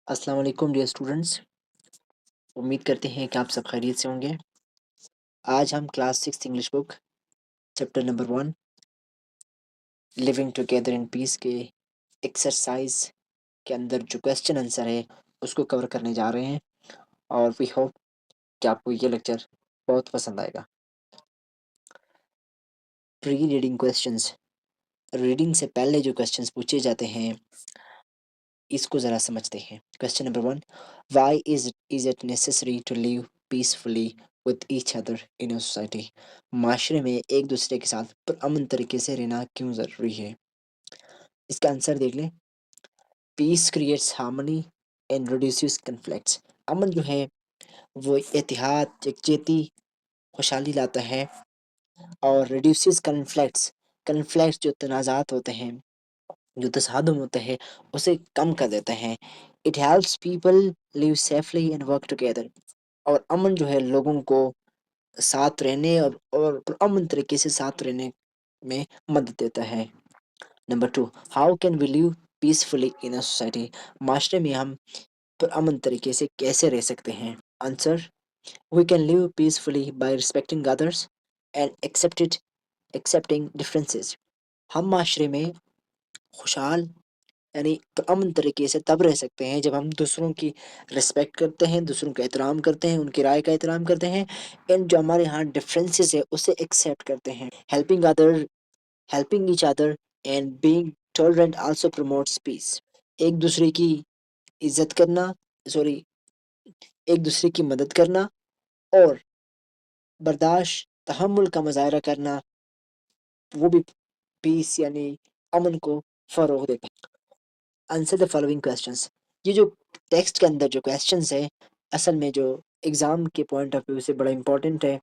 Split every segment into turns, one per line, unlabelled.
السلام علیکم dear students, امید کرتے ہیں کہ آپ سب خیریت سے ہوں گے۔ آج ہم class 6 English book chapter number 1 living together in peace کے ایکسرسائز کے اندر جو کویسچن آنسر ہے اس کو کور کرنے جا رہے ہیں، اور وی ہوپ کہ آپ کو یہ لیکچر بہت پسند آئے گا۔ پری ریڈنگ کویسچنس، ریڈنگ سے پہلے جو کویسچنس پوچھے جاتے ہیں اس کو ذرا سمجھتے ہیں۔ Question number 1، why is it necessary to live peacefully with each other in a society؟ معاشرے میں ایک دوسرے کے ساتھ پرامن طریقے سے رہنا کیوں ضروری ہے؟ اس کا آنسر دیکھ لیں۔ Peace creates harmony and reduces conflicts. امن جو ہے وہ اتحاد، یکجہتی، خوشحالی لاتا ہے، اور ریڈیوسز کنفلکٹس جو تنازعات ہوتے ہیں، جو تصادم ہوتا ہے، اسے کم کر دیتے ہیں۔ It helps people live safely and work together. اور امن جو ہے لوگوں کو ساتھ رہنے اور امن طریقے سے ساتھ رہنے میں مدد دیتا ہے۔ Number 2، how can we live peacefully in a society? معاشرے میں ہم پرامن طریقے سے کیسے رہ سکتے ہیں؟ Answer, we can live peacefully by respecting others and accepting differences. ہم معاشرے میں خوشحال یعنی امن طریقے سے تب رہ سکتے ہیں جب ہم دوسروں کی رسپیکٹ کرتے ہیں، دوسروں کا احترام کرتے ہیں، ان کی رائے کا احترام کرتے ہیں، اینڈ جو ہمارے ہاں ڈفرینسز ہے اسے ایکسیپٹ کرتے ہیں۔ Helping each other and being tolerant also promotes peace. ایک دوسرے کی عزت کرنا، ایک دوسرے کی مدد کرنا اور برداشت تحمل کا مظاہرہ کرنا، وہ بھی پیس یعنی امن کو فروغ دیتا ہے۔ Answer the following questions. یہ جو ٹیکسٹ کے اندر جو کویسچنس ہے اصل میں جو ایگزام کے پوائنٹ آف ویو سے بڑا امپورٹنٹ ہے،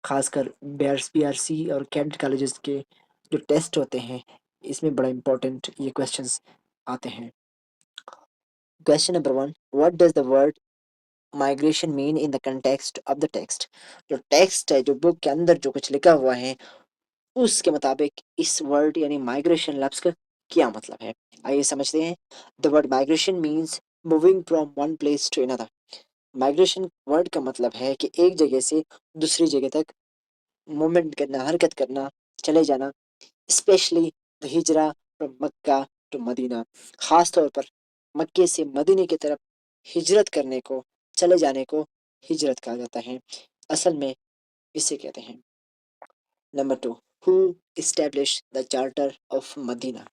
خاص کر بی آر سی اور کیڈٹ کالجز کے جو ٹیسٹ ہوتے ہیں اس میں بڑا امپورٹنٹ یہ کویسچنس آتے ہیں۔ Question number 1، what does the word migration mean in the context of the text? جو ٹیکسٹ ہے، جو بک کے اندر جو کچھ لکھا ہوا ہے اس کے مطابق اس ورڈ یعنی مائگریشن لفظ کا کیا مطلب ہے؟ آئیے سمجھتے ہیں۔ The word migration means moving from one place to another. Migration word کا مطلب ہے کہ ایک جگہ سے دوسری جگہ تک موومنٹ کرنا، حرکت کرنا، چلے جانا۔ Specially the Hijrah from Mecca to Medina, خاص طور پر مکے سے مدینے کی طرف ہجرت کرنے کو، چلے جانے کو ہجرت کہا جاتا ہے۔ اصل میں اسے کہتے ہیں۔ Number 2، who established the charter of Medina?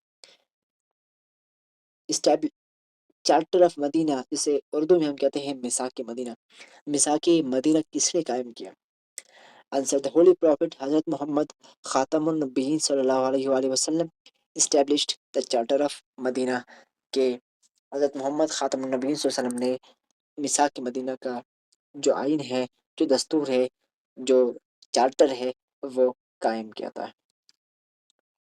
Charter of Medina جسے اردو میں ہم کہتے ہیں میثاق مدینہ، میثاق مدینہ کس نے قائم کیا؟ آنسر، the holy prophet حضرت محمد خاتم النبیین صلی اللہ علیہ وآلہ وسلم established the charter of مدینہ، کہ حضرت محمد خاتم النبیین صلی اللہ علیہ وسلم نے میثاق مدینہ کا جو آئین ہے، جو دستور ہے، جو چارٹر ہے، وہ قائم کیا تھا۔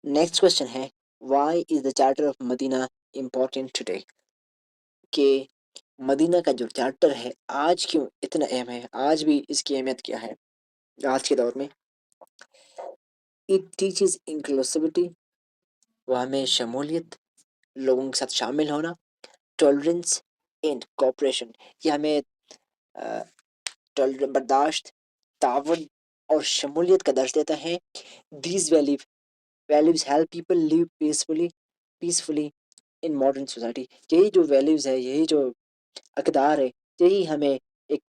نیکسٹ کویسچن ہے، why is the charter of Medina important today? کہ مدینہ کا جو چارٹر ہے آج کیوں اتنا اہم ہے، آج بھی اس کی اہمیت کیا ہے آج کے دور میں؟ اٹ ٹیچز انکلوسیوٹی، وہ ہمیں شمولیت، لوگوں کے ساتھ شامل ہونا، ٹالرنس اینڈ کوپریشن، یہ ہمیں برداشت، تعاون اور شمولیت کا درس دیتا ہے۔ These values help people live peacefully in modern society۔ یہی جو ویلیوز ہے، یہی جو اقدار ہے، یہی ہمیں ایک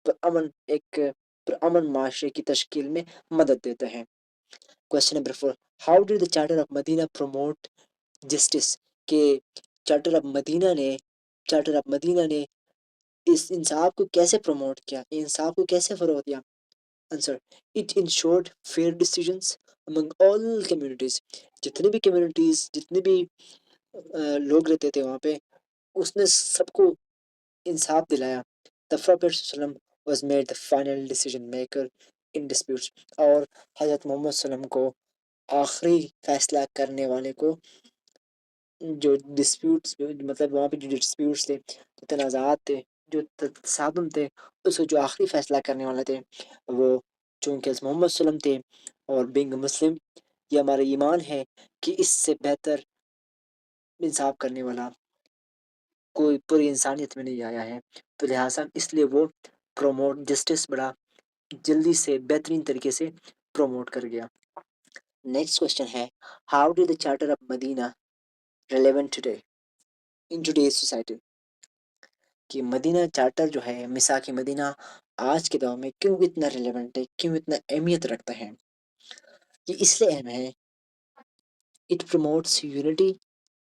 پرامن معاشرے کی تشکیل میں مدد دیتا ہے۔ Question number 4، how did the charter of Medina promote justice? کہ چارٹر آف مدینہ نے اس انصاف کو کیسے پروموٹ کیا، انصاف کو کیسے فروغ دیا؟ Answer, it ensured fair decisions among all communities۔ جتنی بھی کمیونٹیز، جتنے بھی لوگ رہتے تھے وہاں پہ، اس نے سب کو انصاف دلایا۔ The Prophet صلی اللہ علیہ وسلم was made the final decision maker in disputes۔ اور حضرت محمد صلی اللہ علیہ وسلم کو آخری فیصلہ کرنے والے کو، جو ڈسپیوٹس مطلب وہاں پہ جو ڈسپیوٹس تھے، جو تنازعات تھے، جو تصادم تھے، اس کو جو آخری فیصلہ کرنے والے تھے وہ چونکہ محمد صلی اللہ علیہ وسلم تھے، اور بینگ مسلم یہ ہمارا ایمان ہے کہ اس سے بہتر انصاف کرنے والا کوئی پوری انسانیت میں نہیں آیا ہے، تو لہٰذا اس لیے وہ پروموٹ جسٹس بڑا جلدی سے بہترین طریقے سے پروموٹ کر گیا۔ نیکسٹ کوشچن ہے how do the charter of Medina relevant today in today's society, کہ مدینہ چارٹر جو ہے میثاق مدینہ آج کے دور میں کیوں اتنا ریلیونٹ ہے، کیوں اتنا اہمیت رکھتا ہے؟ یہ اس لیے اہم ہے it promotes unity,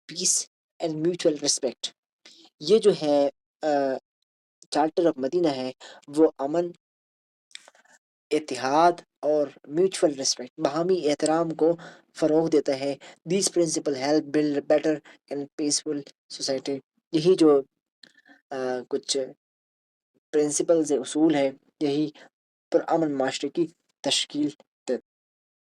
piece and mutual respect. یہ جو ہے چارٹر آف مدینہ ہے وہ امن، اتحاد اور میوچل ریسپیکٹ، باہمی احترام کو فروغ دیتا ہے۔ These principle help build better and peaceful society. یہی جو کچھ پرنسپلز اصول ہے، یہی پرامن معاشرے کی تشکیل